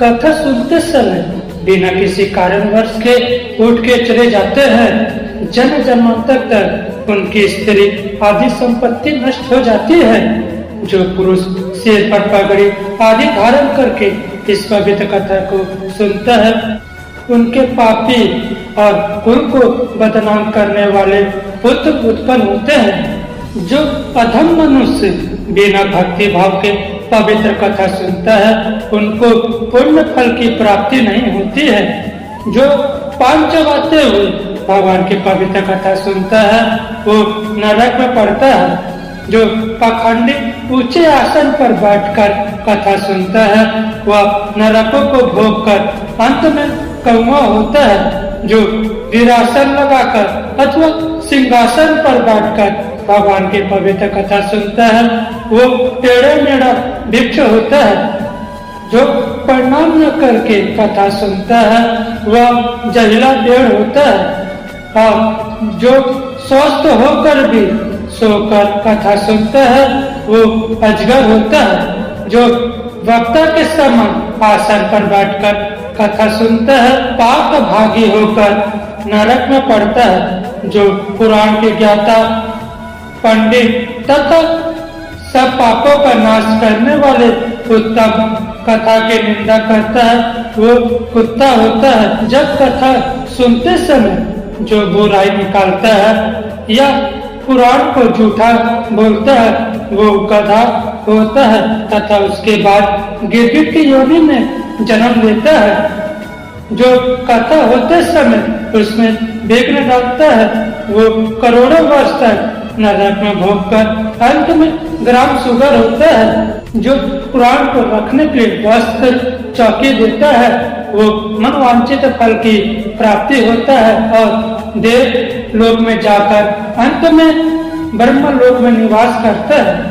कथा सुनते समय बिना किसी कारणवश के उठ के चले जाते हैं। जन्म जन्मांतर तक उनकी स्त्री आदि संपत्ति नष्ट हो जाती है। जो पुरुष सिर पर पगड़ी आदि धारण करके इस पवित्र कथा को सुनता है, उनके पापी और कुल को बदनाम करने वाले पुत्र उत्पन्न होते हैं। जो अधम मनुष्य बिना भक्ति भाव के पवित्र कथा सुनता है, उनको पुण्य फल की प्राप्ति नहीं होती है। जो पान चबाते हुए भगवान की पवित्र कथा सुनता है, वो नरक में पड़ता है। जो पाखंडी ऊंचे आसन पर बैठकर कथा सुनता है, वह नरकों को भोग कर अंत में कौवा होता है। जो वीरासन लगाकर अथवा सिंहासन पर बैठकर भगवान की पवित्र कथा सुनता है, वो टेढ़े मेढ़ा भिक्ष होता है। जो प्रणाम न करके कथा सुनता है, वह जहिला डेढ़ होता है। और जो स्वस्थ होकर भी सोकर कथा सुनता है, वो अजगर होता है। जो वक्ता के समान आसन पर बैठकर कथा सुनता है, पाप भागी होकर नरक में पड़ता है। जो पुराण के ज्ञाता पंडित तथा सब पापों का नाश करने वाले उत्तम कथा की निंदा करता है, वो कुत्ता होता है। जब कथा सुनते समय जो बुराई निकालता है या पुराण को झूठा बोलता है, वो गधा होता है तथा उसके बाद गिरगिट की योनि में जन्म लेता है। जो कथा होते समय उसमें विघ्न डालता है, वो करोड़ों वर्ष तक नरक में भोगकर अंत में ग्राम सुगर होता है। जो पुराण को रखने के लिए वस्त्र चौकी देता है, वो मनवांछित फल की प्राप्ति होता है और देव लोक में जाकर अंत में ब्रह्म लोक में निवास करता है।